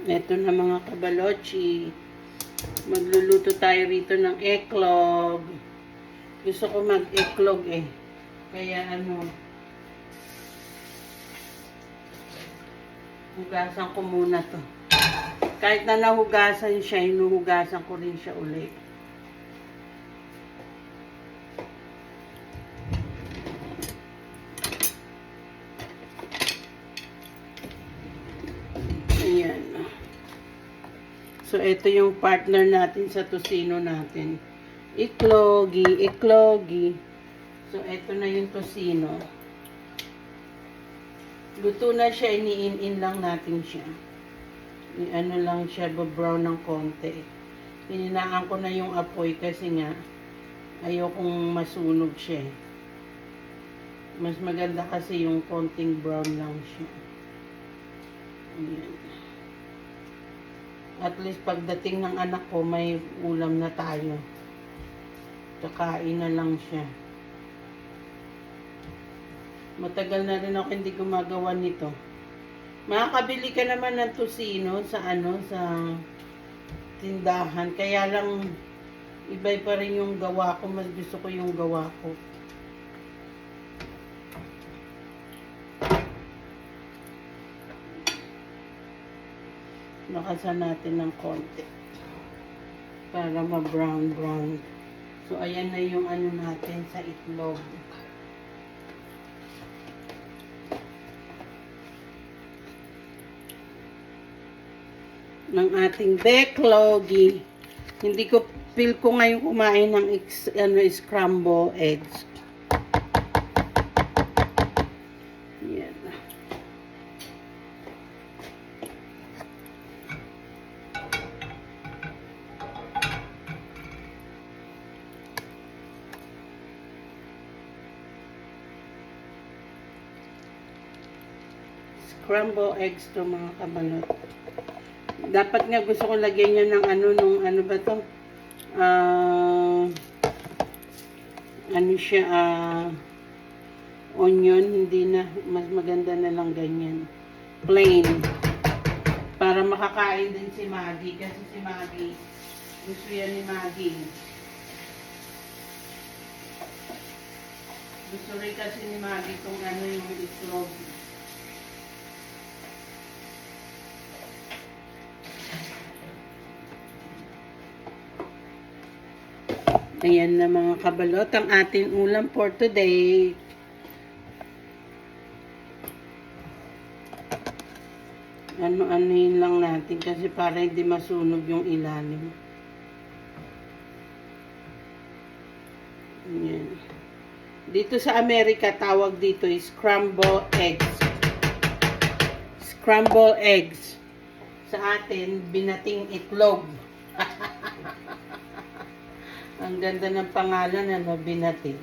Ito na mga kabalochi. Magluluto tayo rito ng eklog. Gusto ko mag-eklog eh. Kaya hugasan ko muna to. Kahit na nahugasan siya, hinuhugasan ko rin siya ulit. Ayan. So, ito yung partner natin sa tosino natin. Iklogi. So, ito na yung tosino. Luto na siya, iniin-in lang natin siya. I-ano lang siya, brown ng konti. Pininaan ko na yung apoy kasi nga, ayokong masunog siya. Mas maganda kasi yung konting brown lang siya. Ayan. At least pagdating ng anak ko, may ulam na tayo. Kakain na lang siya. Matagal na rin ako hindi gumagawa nito. Makakabili ka naman ng tosino sa sa tindahan. Kaya lang iba pa rin yung gawa ko. Mas gusto ko yung gawa ko. Nakasan natin ng konti para ma-brown. So, ayan na yung natin sa itlog. Ng ating deklogi. Hindi ko feel ko ngayon kumain ng scramble eggs. Yan. Scramble eggs to mga kabalot. Dapat nga gusto ko lagyan niya ng ano ba to? Onion, hindi na. Mas maganda na lang ganyan. Plain. Para makakain din si Maggie. Kasi si Maggie, gusto yan ni Maggie. Gusto rin kasi ni Maggie kung yung itlog. Ayan na mga kabalot, ang ating ulam for today. Ano-anuhin lang natin kasi para hindi masunog yung ilalim. Ayan. Dito sa Amerika, tawag dito is scramble eggs. Scramble eggs. Sa atin, binating itlog. Ang ganda ng pangalan, binati.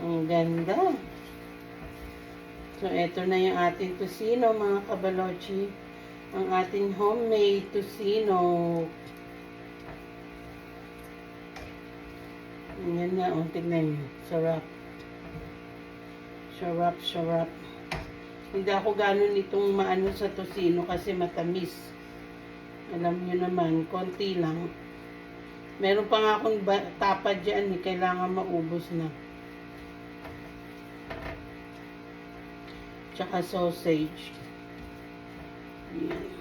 Ang ganda. So, ito na yung ating tosino, mga kabalochi. Ang ating homemade tosino. Yan na, tignan nyo. Sarap. Sarap. Hindi ako gano'n itong maano sa tosino kasi matamis. Alam nyo naman, konti lang. Meron pa nga akong tapa dyan, kailangan maubos na. Tsaka sausage. Yan.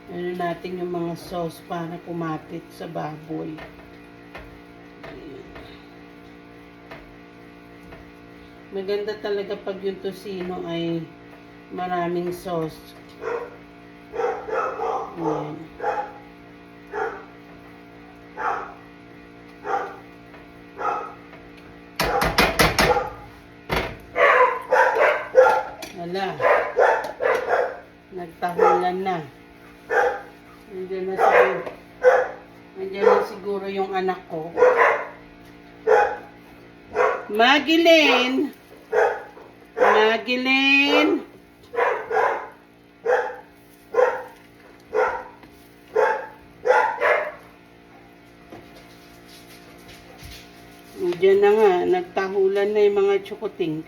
Ano natin yung mga sauce para kumapit sa baboy. Yan. Maganda talaga pag yung tosino ay maraming sauce. Yan. Wala. Nagtahulan na. Nandiyan na siguro yung anak ko. Magilene! Nandiyan na nga. Nagtahulan na yung mga tsukuting.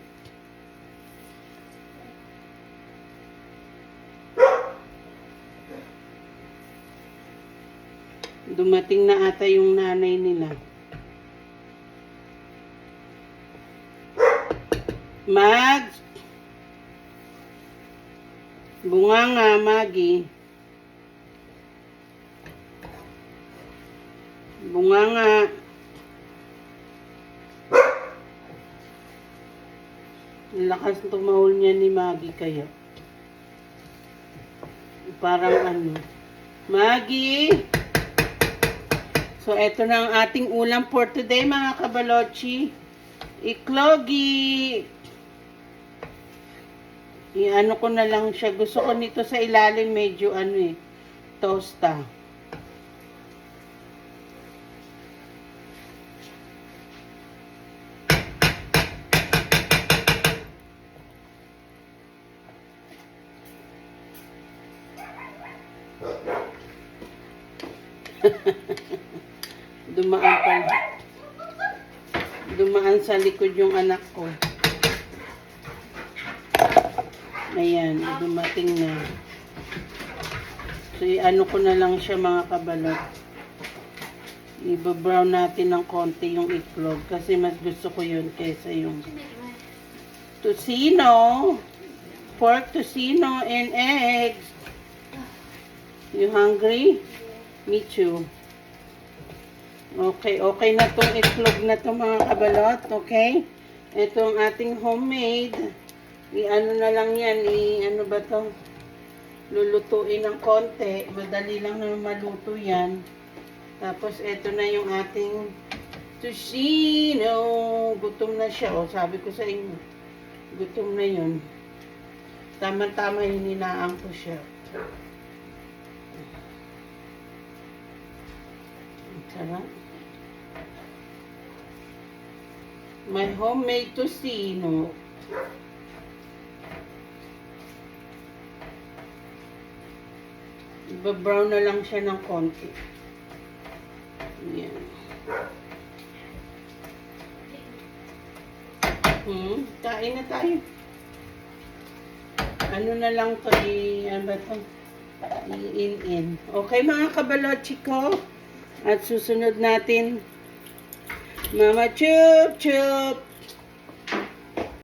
Dumating na ata yung nanay nila. Mags! Bunganga, Magi. Bunganga. Lakas tumahol niya ni Magi kaya. Parang ano. Magi! So, eto na ang ating ulam for today, mga kabalochi. Iklogi! I-ano ko na lang siya. Gusto ko nito sa ilalim medyo ano tosta. Dumaan sa likod yung anak ko. Ayan, dumating na. So, ano ko na lang siya, mga kabalot. I-brown natin ng konti yung itlog kasi mas gusto ko yun kaysa yung tocino, pork tocino and eggs. You hungry? Me too. Okay na tong itlog na to, mga kabalot. Okay? Ito ang ating homemade. I-ano na lang yan. I-ano ba to? Lulutuin ng konti. Madali lang na maluto yan. Tapos, ito na yung ating tocino. Gutom na siya. O, sabi ko sa inyo. Gutom na yun. Tama-tama hininaan ko siya. Sarap. My homemade tocino. Iba-brown na lang siya ng konti. Yan. Kain na tayo. Ano na lang to, ano ba to? I-in. Okay, mga kabalochi ko. At susunod natin, Mama Chup Chup.